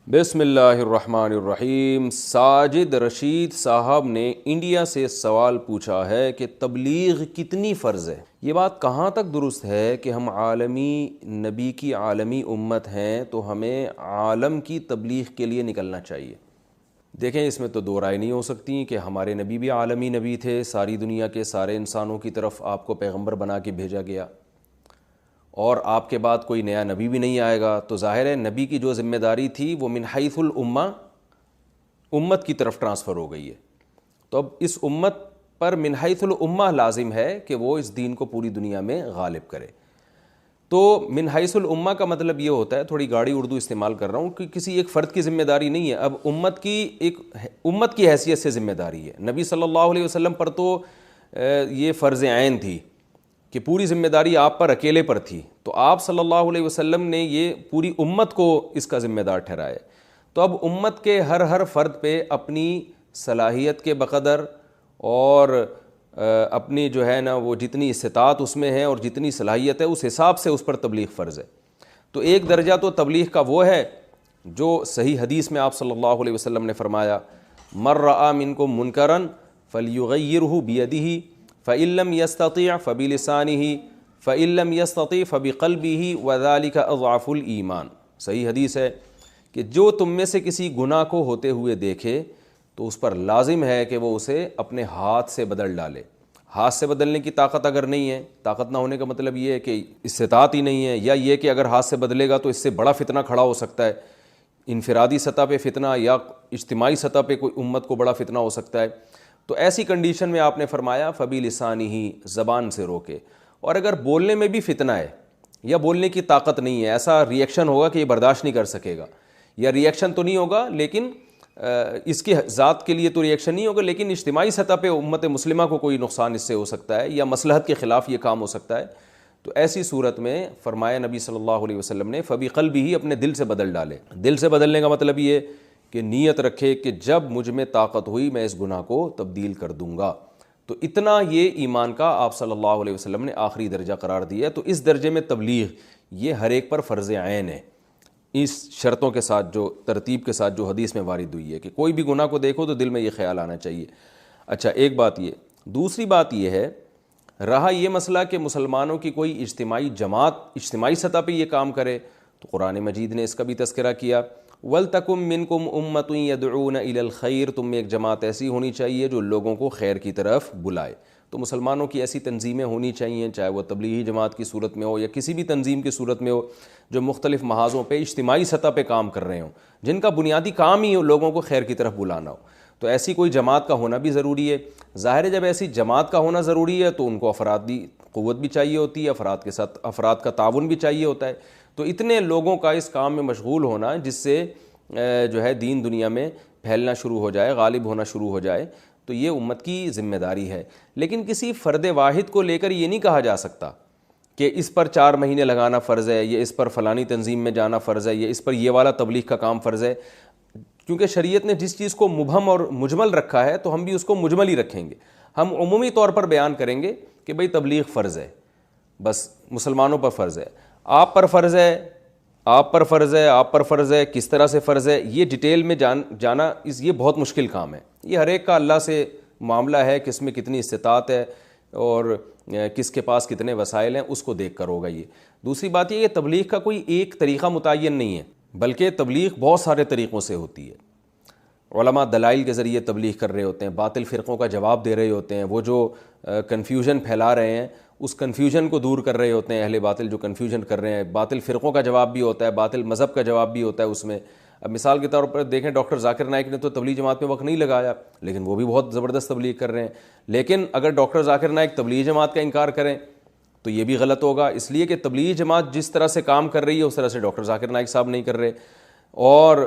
بسم اللہ الرحمن الرحیم۔ ساجد رشید صاحب نے انڈیا سے سوال پوچھا ہے کہ تبلیغ کتنی فرض ہے؟ یہ بات کہاں تک درست ہے کہ ہم عالمی نبی کی عالمی امت ہیں تو ہمیں عالم کی تبلیغ کے لیے نکلنا چاہیے؟ دیکھیں، اس میں تو دو رائے نہیں ہو سکتی کہ ہمارے نبی بھی عالمی نبی تھے، ساری دنیا کے سارے انسانوں کی طرف آپ کو پیغمبر بنا کے بھیجا گیا، اور آپ کے بعد کوئی نیا نبی بھی نہیں آئے گا، تو ظاہر ہے نبی کی جو ذمہ داری تھی وہ من حیث الامہ امت کی طرف ٹرانسفر ہو گئی ہے۔ تو اب اس امت پر من حیث الامہ لازم ہے کہ وہ اس دین کو پوری دنیا میں غالب کرے۔ تو من حیث الامہ کا مطلب یہ ہوتا ہے، تھوڑی گاڑی اردو استعمال کر رہا ہوں، کہ کسی ایک فرد کی ذمہ داری نہیں ہے، اب امت کی حیثیت سے ذمہ داری ہے۔ نبی صلی اللہ علیہ وسلم پر تو یہ فرض عین تھی کہ پوری ذمہ داری آپ پر اکیلے پر تھی، تو آپ صلی اللہ علیہ وسلم نے یہ پوری امت کو اس کا ذمہ دار ٹھہرایا۔ تو اب امت کے ہر فرد پہ اپنی صلاحیت کے بقدر اور اپنی جو ہے نا وہ جتنی استطاعت اس میں ہے اور جتنی صلاحیت ہے اس حساب سے اس پر تبلیغ فرض ہے۔ تو ایک درجہ تو تبلیغ کا وہ ہے جو صحیح حدیث میں آپ صلی اللہ علیہ وسلم نے فرمایا، من رأى منکم منکرا فلیغیرہ بیدہ فإن لم يستطع فبلسانه فإن لم يستطع فبقلبه وذلك اضعف الایمان۔ صحیح حدیث ہے کہ جو تم میں سے کسی گناہ کو ہوتے ہوئے دیکھے تو اس پر لازم ہے کہ وہ اسے اپنے ہاتھ سے بدل ڈالے۔ ہاتھ سے بدلنے کی طاقت اگر نہیں ہے، طاقت نہ ہونے کا مطلب یہ ہے کہ استطاعت ہی نہیں ہے، یا یہ کہ اگر ہاتھ سے بدلے گا تو اس سے بڑا فتنہ کھڑا ہو سکتا ہے، انفرادی سطح پہ فتنہ یا اجتماعی سطح پہ کوئی امت کو بڑا فتنہ ہو سکتا ہے، تو ایسی کنڈیشن میں آپ نے فرمایا فبی لسانی ہی، زبان سے روکے۔ اور اگر بولنے میں بھی فتنہ ہے یا بولنے کی طاقت نہیں ہے، ایسا ری ایکشن ہوگا کہ یہ برداشت نہیں کر سکے گا، یا ری ایکشن تو نہیں ہوگا لیکن اس کی ذات کے لیے تو ری ایکشن نہیں ہوگا، لیکن اجتماعی سطح پہ امت مسلمہ کو کوئی نقصان اس سے ہو سکتا ہے یا مصلحت کے خلاف یہ کام ہو سکتا ہے، تو ایسی صورت میں فرمایا نبی صلی اللہ علیہ وسلم نے فبی قلبہ ہی، اپنے دل سے بدل ڈالے۔ دل سے بدلنے کا مطلب یہ کہ نیت رکھے کہ جب مجھ میں طاقت ہوئی میں اس گناہ کو تبدیل کر دوں گا۔ تو اتنا یہ ایمان کا آپ صلی اللہ علیہ وسلم نے آخری درجہ قرار دیا ہے۔ تو اس درجے میں تبلیغ یہ ہر ایک پر فرض عین ہے، اس شرطوں کے ساتھ، جو ترتیب کے ساتھ جو حدیث میں وارد ہوئی ہے کہ کوئی بھی گناہ کو دیکھو تو دل میں یہ خیال آنا چاہیے۔ اچھا، ایک بات یہ۔ دوسری بات یہ ہے، رہا یہ مسئلہ کہ مسلمانوں کی کوئی اجتماعی جماعت اجتماعی سطح پہ یہ کام کرے، تو قرآن مجید نے اس کا بھی تذکرہ کیا، وَلْتَكُمْ مِنْكُمْ أُمَّةٌ يَدْعُونَ إِلَى الْخَيْرِ، تم میں ایک جماعت ایسی ہونی چاہیے جو لوگوں کو خیر کی طرف بلائے۔ تو مسلمانوں کی ایسی تنظیمیں ہونی چاہیے، چاہے وہ تبلیغی جماعت کی صورت میں ہو یا کسی بھی تنظیم کی صورت میں ہو، جو مختلف محاذوں پہ اجتماعی سطح پہ کام کر رہے ہوں، جن کا بنیادی کام ہی لوگوں کو خیر کی طرف بلانا ہو۔ تو ایسی کوئی جماعت کا ہونا بھی ضروری ہے۔ ظاہر ہے جب ایسی جماعت کا ہونا ضروری ہے تو ان کو افرادی قوت بھی چاہیے ہوتی ہے، افراد کے ساتھ افراد کا تعاون بھی چاہیے ہوتا ہے۔ تو اتنے لوگوں کا اس کام میں مشغول ہونا جس سے جو ہے دین دنیا میں پھیلنا شروع ہو جائے، غالب ہونا شروع ہو جائے، تو یہ امت کی ذمہ داری ہے۔ لیکن کسی فرد واحد کو لے کر یہ نہیں کہا جا سکتا کہ اس پر 4 مہینے لگانا فرض ہے، یہ اس پر فلانی تنظیم میں جانا فرض ہے، یہ اس پر یہ والا تبلیغ کا کام فرض ہے، کیونکہ شریعت نے جس چیز کو مبہم اور مجمل رکھا ہے تو ہم بھی اس کو مجمل ہی رکھیں گے۔ ہم عمومی طور پر بیان کریں گے کہ بھئی تبلیغ فرض ہے، بس مسلمانوں پر فرض ہے، آپ پر فرض ہے، آپ پر فرض ہے، آپ پر فرض ہے، کس طرح سے فرض ہے، یہ ڈیٹیل میں جانا یہ بہت مشکل کام ہے۔ یہ ہر ایک کا اللہ سے معاملہ ہے، کس میں کتنی استطاعت ہے اور کس کے پاس کتنے وسائل ہیں، اس کو دیکھ کر ہوگا یہ۔ دوسری بات یہ کہ تبلیغ کا کوئی ایک طریقہ متعین نہیں ہے، بلکہ تبلیغ بہت سارے طریقوں سے ہوتی ہے۔ علماء دلائل کے ذریعے تبلیغ کر رہے ہوتے ہیں، باطل فرقوں کا جواب دے رہے ہوتے ہیں، وہ جو کنفیوژن پھیلا رہے ہیں اس کنفیوژن کو دور کر رہے ہوتے ہیں، اہل باطل جو کنفیوژن کر رہے ہیں، باطل فرقوں کا جواب بھی ہوتا ہے، باطل مذہب کا جواب بھی ہوتا ہے اس میں۔ اب مثال کے طور پر دیکھیں، ڈاکٹر ذاکر نائک نے تو تبلیغ جماعت میں وقت نہیں لگایا، لیکن وہ بھی بہت زبردست تبلیغ کر رہے ہیں۔ لیکن اگر ڈاکٹر ذاکر نائک تبلیغ جماعت کا انکار کریں تو یہ بھی غلط ہوگا، اس لیے کہ تبلیغ جماعت جس طرح سے کام کر رہی ہے اس طرح سے ڈاکٹر ذاکر نائک صاحب نہیں کر رہے، اور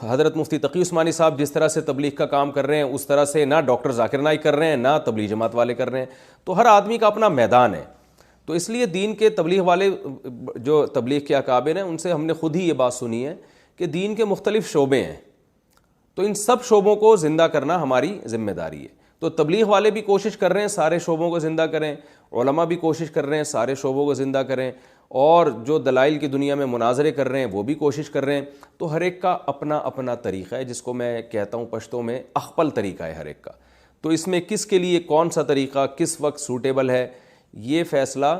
حضرت مفتی تقی عثمانی صاحب جس طرح سے تبلیغ کا کام کر رہے ہیں اس طرح سے نہ ڈاکٹر ذاکر نائک کر رہے ہیں، نہ تبلیغ جماعت والے کر رہے ہیں۔ تو ہر آدمی کا اپنا میدان ہے، تو اس لیے دین کے تبلیغ والے جو تبلیغ کے اکابر ہیں ان سے ہم نے خود ہی یہ بات سنی ہے کہ دین کے مختلف شعبے ہیں، تو ان سب شعبوں کو زندہ کرنا ہماری ذمہ داری ہے۔ تو تبلیغ والے بھی کوشش کر رہے ہیں سارے شعبوں کو زندہ کریں، علماء بھی کوشش کر رہے ہیں سارے شعبوں کو زندہ کریں، اور جو دلائل کی دنیا میں مناظرے کر رہے ہیں وہ بھی کوشش کر رہے ہیں. تو ہر ایک کا اپنا اپنا طریقہ ہے، جس کو میں کہتا ہوں پشتوں میں اخپل طریقہ ہے ہر ایک کا. تو اس میں کس کے لیے کون سا طریقہ کس وقت سوٹیبل ہے، یہ فیصلہ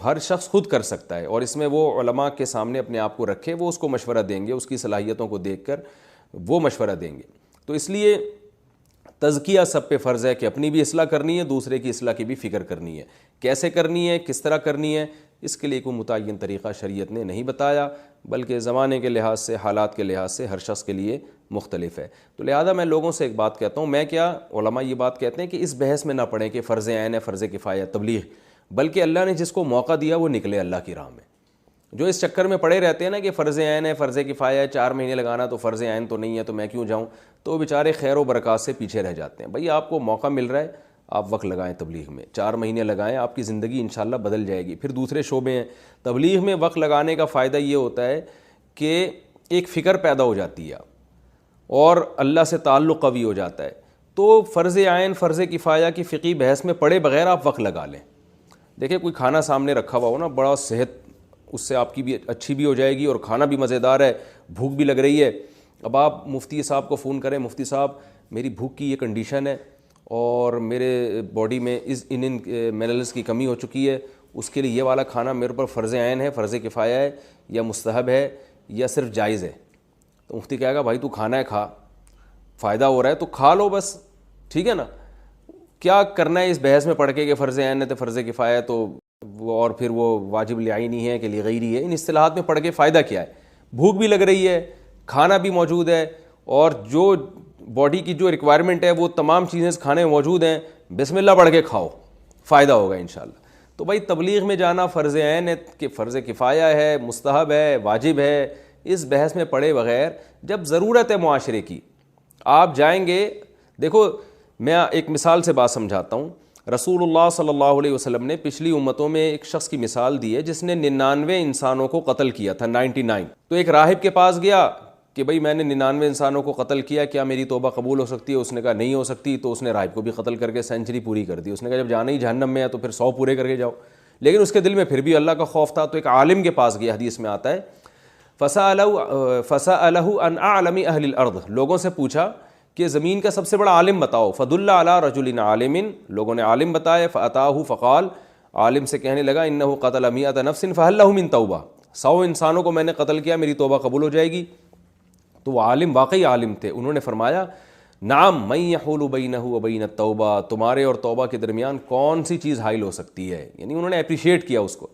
ہر شخص خود کر سکتا ہے. اور اس میں وہ علماء کے سامنے اپنے آپ کو رکھے، وہ اس کو مشورہ دیں گے، اس کی صلاحیتوں کو دیکھ کر وہ مشورہ دیں گے. تو اس لیے تزکیہ سب پہ فرض ہے کہ اپنی بھی اصلاح کرنی ہے، دوسرے کی اصلاح کی بھی فکر کرنی ہے. کیسے کرنی ہے، کس طرح کرنی ہے، اس کے لیے کوئی متعین طریقہ شریعت نے نہیں بتایا، بلکہ زمانے کے لحاظ سے، حالات کے لحاظ سے ہر شخص کے لیے مختلف ہے. تو لہذا میں لوگوں سے ایک بات کہتا ہوں، میں کیا، علماء یہ بات کہتے ہیں کہ اس بحث میں نہ پڑیں کہ فرض عین ہے، فرض کفایہ، تبلیغ، بلکہ اللہ نے جس کو موقع دیا وہ نکلے اللہ کی راہ میں. جو اس چکر میں پڑے رہتے ہیں نا کہ فرض عین ہے، فرض کفایہ ہے، 4 مہینے لگانا تو فرض عین تو نہیں ہے تو میں کیوں جاؤں، تو وہ بیچارے خیر و برکات سے پیچھے رہ جاتے ہیں. بھائی آپ کو موقع مل رہا ہے، آپ وقت لگائیں تبلیغ میں، 4 مہینے لگائیں، آپ کی زندگی انشاءاللہ بدل جائے گی. پھر دوسرے شعبے ہیں. تبلیغ میں وقت لگانے کا فائدہ یہ ہوتا ہے کہ ایک فکر پیدا ہو جاتی ہے اور اللہ سے تعلق قوی ہو جاتا ہے. تو فرض عین، فرض کفایہ کی فقہی بحث میں پڑے بغیر آپ وقت لگا لیں. دیکھیں کوئی کھانا سامنے رکھا ہوا ہو نا، بڑا صحت اس سے آپ کی بھی اچھی بھی ہو جائے گی اور کھانا بھی مزیدار ہے، بھوک بھی لگ رہی ہے. اب آپ مفتی صاحب کو فون کریں، مفتی صاحب میری بھوک کی یہ کنڈیشن ہے اور میرے باڈی میں ان منرلز کی کمی ہو چکی ہے، اس کے لیے یہ والا کھانا میرے پر فرض عین ہے، فرض کفایہ ہے، یا مستحب ہے، یا صرف جائز ہے. تو مفتی کہے گا بھائی تو کھانا ہے، کھا، فائدہ ہو رہا ہے تو کھا لو بس، ٹھیک ہے نا. کیا کرنا ہے اس بحث میں پڑھ کے کہ فرض عین ہے تو فرض کفایہ تو وہ، اور پھر وہ واجب لعینی ہے کہ لغیری ہے، ان اصطلاحات میں پڑھ کے فائدہ کیا ہے؟ بھوک بھی لگ رہی ہے، کھانا بھی موجود ہے، اور جو باڈی کی جو ریکوائرمنٹ ہے وہ تمام چیزیں کھانے میں موجود ہیں، بسم اللہ پڑھ کے کھاؤ، فائدہ ہوگا انشاءاللہ. تو بھائی تبلیغ میں جانا فرض عین ہے کہ فرض کفایہ ہے، مستحب ہے، واجب ہے، اس بحث میں پڑے بغیر جب ضرورت ہے معاشرے کی آپ جائیں گے. دیکھو میں ایک مثال سے بات سمجھاتا ہوں. رسول اللہ صلی اللہ علیہ وسلم نے پچھلی امتوں میں ایک شخص کی مثال دی ہے جس نے 99 انسانوں کو قتل کیا تھا، 99. تو ایک راہب کے پاس گیا کہ بھئی میں نے 99 انسانوں کو قتل کیا، کیا میری توبہ قبول ہو سکتی ہے؟ اس نے کہا نہیں ہو سکتی. تو اس نے راہب کو بھی قتل کر کے سینچری پوری کر دی. اس نے کہا جب جانا ہی جہنم میں ہے تو پھر 100 پورے کر کے جاؤ. لیکن اس کے دل میں پھر بھی اللہ کا خوف تھا. تو ایک عالم کے پاس گیا، حدیث میں آتا ہے فَسَأَلَهُ عَنْ أَعْلَمِ أَهْلِ الْأَرْضِ، لوگوں سے پوچھا کہ زمین کا سب سے بڑا عالم بتاؤ. فَدُلَّ عَلَىٰ رَجُلٍ عَالِمٍ، لوگوں نے عالم بتایا. فَأَتَاهُ فَقَالَ، عالم سے کہنے لگا إِنَّهُ قَتَلَ 100 نَفْسٍ فَهَلْ لَهُ مِن تَوْبَةٍ، 100 انسانوں کو میں نے قتل کیا، میری توبہ قبول ہو جائے گی؟ تو وہ عالم واقعی عالم تھے. انہوں نے فرمایا نعم من يحول بينه وبين التوبہ، تمہارے اور توبہ کے درمیان کون سی چیز حائل ہو سکتی ہے. یعنی انہوں نے اپریشیٹ کیا اس کو.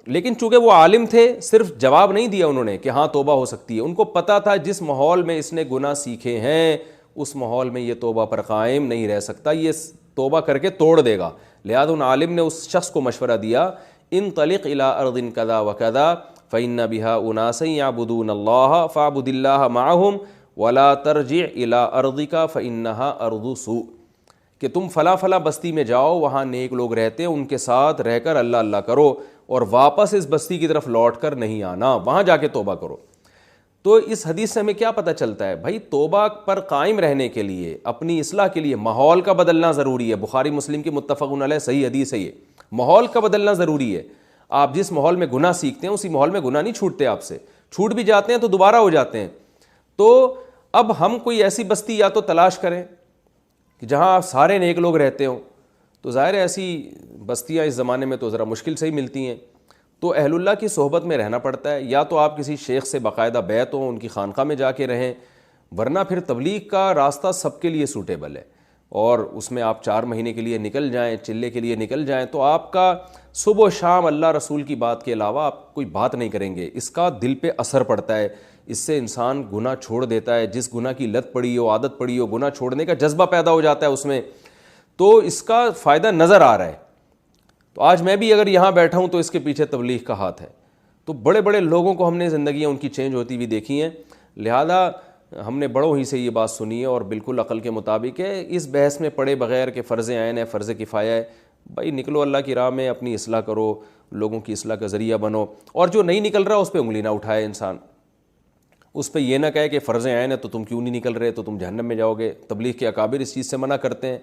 لیکن چونکہ وہ عالم تھے صرف جواب نہیں دیا انہوں نے کہ ہاں توبہ ہو سکتی ہے. ان کو پتہ تھا جس ماحول میں اس نے گناہ سیکھے ہیں اس ماحول میں یہ توبہ پر قائم نہیں رہ سکتا، یہ توبہ کر کے توڑ دے گا. لہذا ان عالم نے اس شخص کو مشورہ دیا انطلق الى ارض كذا وكذا فإن بها اناسا يعبدون الله فاعبد الله معهم ولا ترجع الى ارضك فإنها ارض سوء، کہ تم فلاں فلاں بستی میں جاؤ، وہاں نیک لوگ رہتے ہیں، ان کے ساتھ رہ کر اللہ اللہ کرو اور واپس اس بستی کی طرف لوٹ کر نہیں آنا، وہاں جا کے توبہ کرو. تو اس حدیث سے ہمیں کیا پتہ چلتا ہے؟ بھائی توبہ پر قائم رہنے کے لیے، اپنی اصلاح کے لیے ماحول کا بدلنا ضروری ہے. بخاری مسلم کی متفق علیہ صحیح حدیث ہے یہ، ماحول کا بدلنا ضروری ہے. آپ جس ماحول میں گناہ سیکھتے ہیں اسی ماحول میں گناہ نہیں چھوٹتے، آپ سے چھوٹ بھی جاتے ہیں تو دوبارہ ہو جاتے ہیں. تو اب ہم کوئی ایسی بستی یا تو تلاش کریں کہ جہاں سارے نیک لوگ رہتے ہوں. تو ظاہر ہے ایسی بستیاں اس زمانے میں تو ذرا مشکل سے ہی ملتی ہیں. تو اہل اللہ کی صحبت میں رہنا پڑتا ہے، یا تو آپ کسی شیخ سے باقاعدہ بیعت ہوں، ان کی خانقاہ میں جا کے رہیں، ورنہ پھر تبلیغ کا راستہ سب کے لیے سوٹیبل ہے. اور اس میں آپ 4 مہینے کے لیے نکل جائیں، چلے کے لیے نکل جائیں، تو آپ کا صبح و شام اللہ رسول کی بات کے علاوہ آپ کوئی بات نہیں کریں گے. اس کا دل پہ اثر پڑتا ہے، اس سے انسان گناہ چھوڑ دیتا ہے. جس گناہ کی لت پڑی ہو، عادت پڑی ہو، گناہ چھوڑنے کا جذبہ پیدا ہو جاتا ہے اس میں، تو اس کا فائدہ نظر آ رہا ہے. تو آج میں بھی اگر یہاں بیٹھا ہوں تو اس کے پیچھے تبلیغ کا ہاتھ ہے. تو بڑے بڑے لوگوں کو ہم نے زندگیاں ان کی چینج ہوتی ہوئی دیکھی ہیں. لہذا ہم نے بڑوں ہی سے یہ بات سنی ہے اور بالکل عقل کے مطابق ہے. اس بحث میں پڑے بغیر کہ فرض عین ہے، فرض کفایہ ہے، بھائی نکلو اللہ کی راہ میں، اپنی اصلاح کرو، لوگوں کی اصلاح کا ذریعہ بنو. اور جو نہیں نکل رہا اس پہ انگلی نہ اٹھائے انسان، اس پہ یہ نہ کہے کہ فرض عین ہے تو تم کیوں نہیں نکل رہے، تو تم جہنم میں جاؤ گے. تبلیغ کے اکابر اس چیز سے منع کرتے ہیں.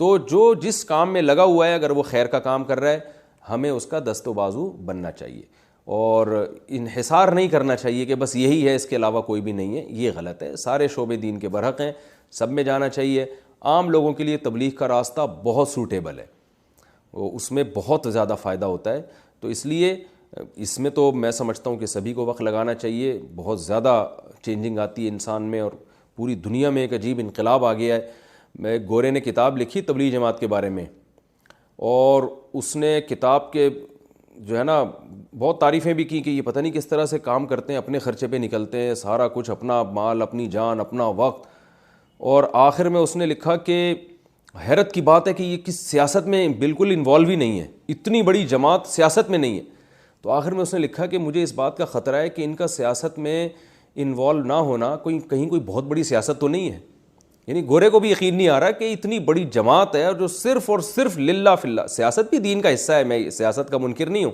تو جو جس کام میں لگا ہوا ہے، اگر وہ خیر کا کام کر رہا ہے، ہمیں اس کا دست و بازو بننا چاہیے اور انحصار نہیں کرنا چاہیے کہ بس یہی ہے اس کے علاوہ کوئی بھی نہیں ہے. یہ غلط ہے. سارے شعبے دین کے برحق ہیں, سب میں جانا چاہیے. عام لوگوں کے لیے تبلیغ کا راستہ بہت سوٹیبل ہے, اس میں بہت زیادہ فائدہ ہوتا ہے. تو اس لیے اس میں تو میں سمجھتا ہوں کہ سبھی کو وقت لگانا چاہیے. بہت زیادہ چینجنگ آتی ہے انسان میں اور پوری دنیا میں ایک عجیب انقلاب آ گیا ہے. میں گورے نے کتاب لکھی تبلیغ جماعت کے بارے میں, اور اس نے کتاب کے جو ہے نا بہت تعریفیں بھی کی کہ یہ پتہ نہیں کس طرح سے کام کرتے ہیں, اپنے خرچے پہ نکلتے ہیں, سارا کچھ اپنا مال, اپنی جان, اپنا وقت. اور آخر میں اس نے لکھا کہ حیرت کی بات ہے کہ یہ کس سیاست میں بالکل انوالو ہی نہیں ہے, اتنی بڑی جماعت سیاست میں نہیں ہے. تو آخر میں اس نے لکھا کہ مجھے اس بات کا خطرہ ہے کہ ان کا سیاست میں انوالو نہ ہونا کہیں کوئی بہت بڑی سیاست تو نہیں ہے. یعنی گورے کو بھی یقین نہیں آ رہا کہ اتنی بڑی جماعت ہے اور جو صرف اور صرف للہ فی اللہ, سیاست بھی دین کا حصہ ہے, میں سیاست کا منکر نہیں ہوں,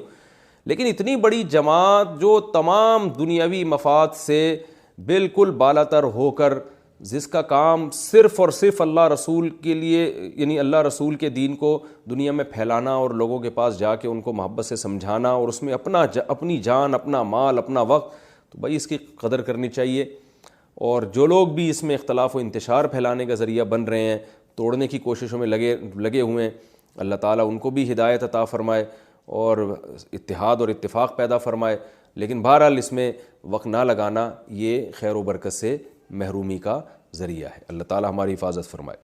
لیکن اتنی بڑی جماعت جو تمام دنیاوی مفاد سے بالکل بالاتر ہو کر, جس کا کام صرف اور صرف اللہ رسول کے لیے, یعنی اللہ رسول کے دین کو دنیا میں پھیلانا اور لوگوں کے پاس جا کے ان کو محبت سے سمجھانا اور اس میں اپنی جان, اپنا مال, اپنا وقت, تو بھائی اس کی قدر کرنی چاہیے. اور جو لوگ بھی اس میں اختلاف و انتشار پھیلانے کا ذریعہ بن رہے ہیں, توڑنے کی کوششوں میں لگے ہوئے ہیں, اللہ تعالیٰ ان کو بھی ہدایت عطا فرمائے اور اتحاد اور اتفاق پیدا فرمائے. لیکن بہرحال اس میں وقت نہ لگانا یہ خیر و برکت سے محرومی کا ذریعہ ہے. اللہ تعالیٰ ہماری حفاظت فرمائے.